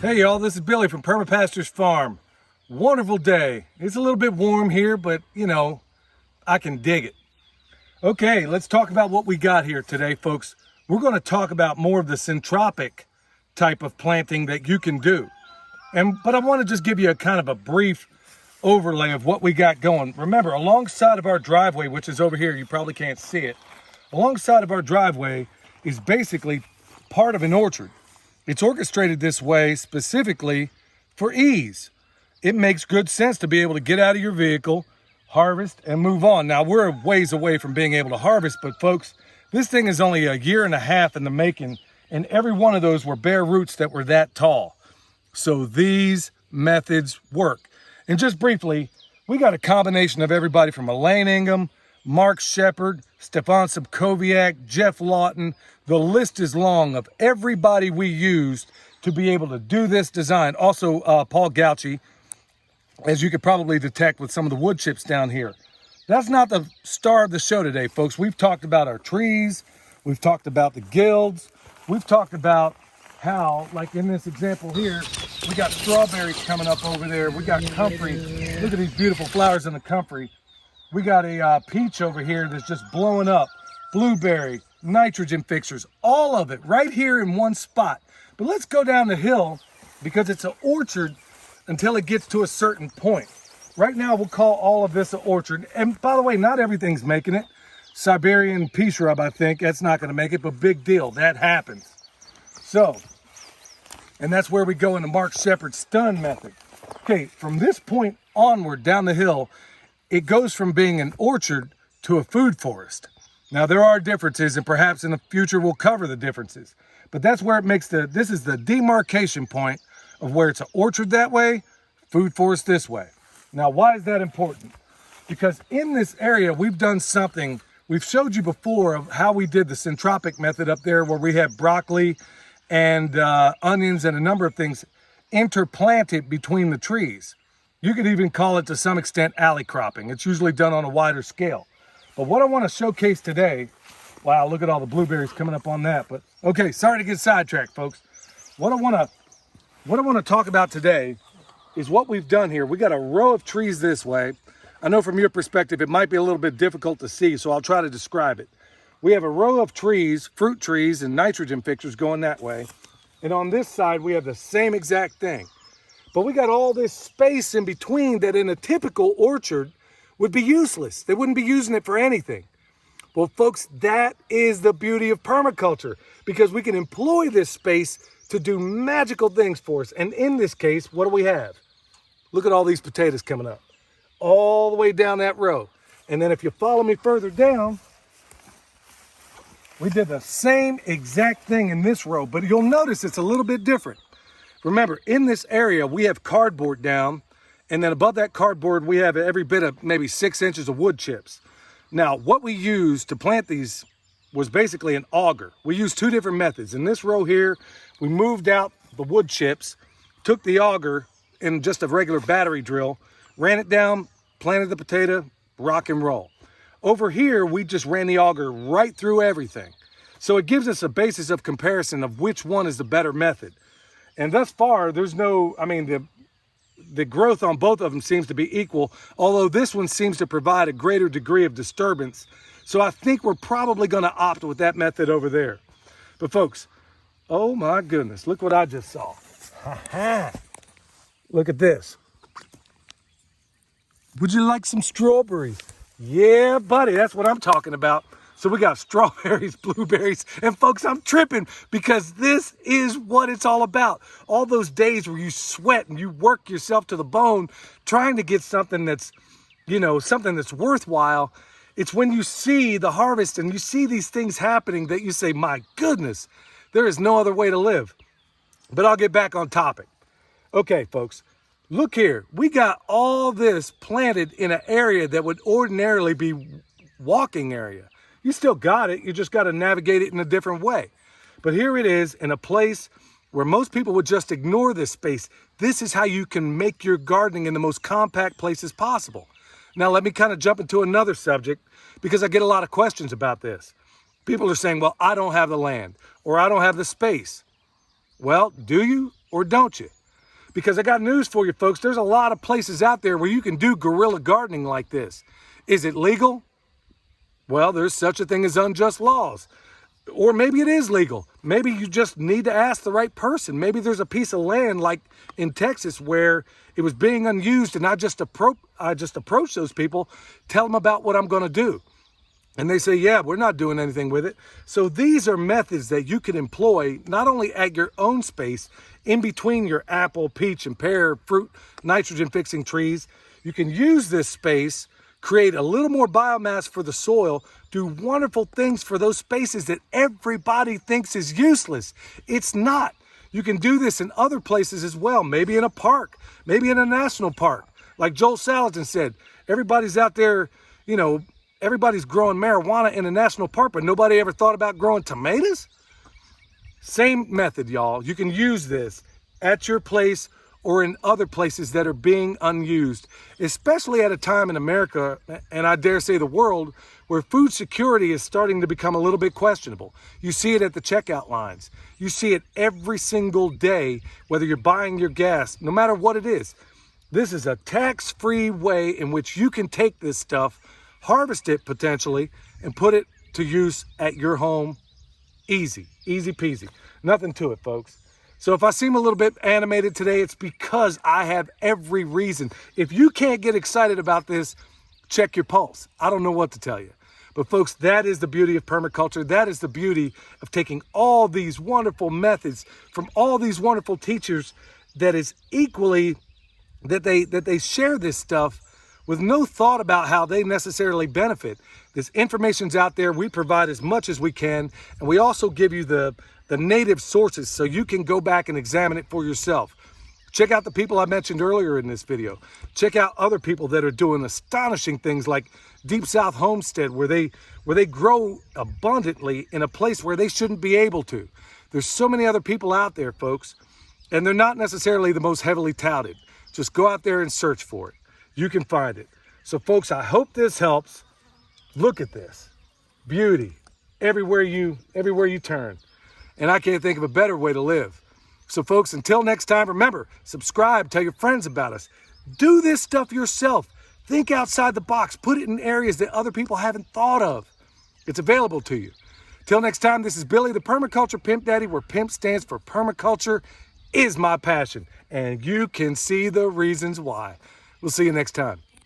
Hey y'all, this is Billy from Perma Pastures Farm. Wonderful day. It's a little bit warm here, but you know, I can dig it. Okay, let's talk about what we got here today, folks. We're going to talk about more of the syntropic type of planting that you can do. But I want to just give you a kind of a brief overlay of what we got going. Remember, alongside of our driveway, which is over here, you probably can't see it, alongside of our driveway is basically part of an orchard. It's orchestrated this way specifically for ease. It makes good sense to be able to get out of your vehicle, harvest, and move on. Now, we're a ways away from being able to harvest, but folks, this thing is only a year and a half in the making, and every one of those were bare roots that were that tall. So these methods work. And just briefly, we got a combination of everybody from Elaine Ingham, Mark Shepard, Stefan Subkowiak, Jeff Lawton. The list is long of everybody we used to be able to do this design. Also, Paul Gauchi, as you could probably detect with some of the wood chips down here. That's not the star of the show today, folks. We've talked about our trees. We've talked about the guilds. We've talked about how, like in this example here, we got strawberries coming up over there. We got comfrey. Look at these beautiful flowers in the comfrey. We got a peach over here that's just blowing up. Blueberry, nitrogen fixers, all of it right here in one spot. But let's go down the hill because it's an orchard until it gets to a certain point. Right now, we'll call all of this an orchard. And by the way, not everything's making it. Siberian pea shrub, I think, that's not going to make it, but big deal. That happens. So, and that's where we go in the Mark Shepard stun method. Okay, from this point onward down the hill, it goes from being an orchard to a food forest. Now, there are differences, and perhaps in the future we'll cover the differences. But that's where it makes this is the demarcation point of where it's an orchard that way, food forest this way. Now, why is that important? Because in this area, we've done something, we've showed you before of how we did the syntropic method up there where we have broccoli and onions and a number of things interplanted between the trees. You could even call it, to some extent, alley cropping. It's usually done on a wider scale. But what I want to showcase today, wow, look at all the blueberries coming up on that. But okay, sorry to get sidetracked, folks. What I want to talk about today is what we've done here. We got a row of trees this way. I know from your perspective, it might be a little bit difficult to see, so I'll try to describe it. We have a row of trees, fruit trees and nitrogen fixers going that way. And on this side, we have the same exact thing. But we got all this space in between that in a typical orchard would be useless. They wouldn't be using it for anything. Well, folks, that is the beauty of permaculture, because we can employ this space to do magical things for us. And in this case, what do we have? Look at all these potatoes coming up all the way down that row. And then if you follow me further down, we did the same exact thing in this row, but you'll notice it's a little bit different. Remember, in this area, we have cardboard down, and then above that cardboard, we have every bit of maybe 6 inches of wood chips. Now, what we used to plant these was basically an auger. We used two different methods. In this row here, we moved out the wood chips, took the auger in just a regular battery drill, ran it down, planted the potato, rock and roll. Over here, we just ran the auger right through everything. So it gives us a basis of comparison of which one is the better method. And thus far, there's no, I mean, the growth on both of them seems to be equal, although this one seems to provide a greater degree of disturbance. So I think we're probably going to opt with that method over there. But folks, oh my goodness, look what I just saw. Look at this. Would you like some strawberries? Yeah, buddy, that's what I'm talking about. So we got strawberries, blueberries, and folks, I'm tripping because this is what it's all about. All those days where you sweat and you work yourself to the bone trying to get something that's, you know, something that's worthwhile. It's when you see the harvest and you see these things happening that you say, my goodness, there is no other way to live. But I'll get back on topic. Okay, folks, look here. We got all this planted in an area that would ordinarily be walking area. You still got it, you just got to navigate it in a different way. But here it is in a place where most people would just ignore this space. This is how you can make your gardening in the most compact places possible. Now, let me kind of jump into another subject because I get a lot of questions about this. People are saying, well, I don't have the land or I don't have the space. Well, do you or don't you? Because I got news for you folks, there's a lot of places out there where you can do guerrilla gardening like this. Is it legal? Well, there's such a thing as unjust laws. Or maybe it is legal. Maybe you just need to ask the right person. Maybe there's a piece of land like in Texas where it was being unused, and I just approach those people, tell them about what I'm going to do. And they say, yeah, we're not doing anything with it. So these are methods that you can employ not only at your own space, in between your apple, peach, and pear fruit nitrogen fixing trees. You can use this space, create a little more biomass for the soil, do wonderful things for those spaces that everybody thinks is useless. It's not. You can do this in other places as well, maybe in a park, maybe in a national park. Like Joel Salatin said, everybody's out there, you know, everybody's growing marijuana in a national park, but nobody ever thought about growing tomatoes? Same method, y'all. You can use this at your place or in other places that are being unused, especially at a time in America, and I dare say the world, where food security is starting to become a little bit questionable. You see it at the checkout lines. You see it every single day, whether you're buying your gas, no matter what it is. This is a tax-free way in which you can take this stuff, harvest it potentially, and put it to use at your home. Easy, easy peasy. Nothing to it, folks. So if I seem a little bit animated today, it's because I have every reason. If you can't get excited about this, check your pulse. I don't know what to tell you. But folks, that is the beauty of permaculture. That is the beauty of taking all these wonderful methods from all these wonderful teachers that is equally, that they share this stuff with no thought about how they necessarily benefit. This information's out there. We provide as much as we can, and we also give you the native sources so you can go back and examine it for yourself. Check out the people I mentioned earlier in this video. Check out other people that are doing astonishing things like Deep South Homestead, where they grow abundantly in a place where they shouldn't be able to. There's so many other people out there, folks, and they're not necessarily the most heavily touted. Just go out there and search for it. You can find it. So folks, I hope this helps. Look at this beauty everywhere you turn. And I can't think of a better way to live. So folks, until next time, remember, subscribe, tell your friends about us. Do this stuff yourself. Think outside the box. Put it in areas that other people haven't thought of. It's available to you. Till next time, this is Billy, the Permaculture Pimp Daddy, where PIMP stands for permaculture is my passion. And you can see the reasons why. We'll see you next time.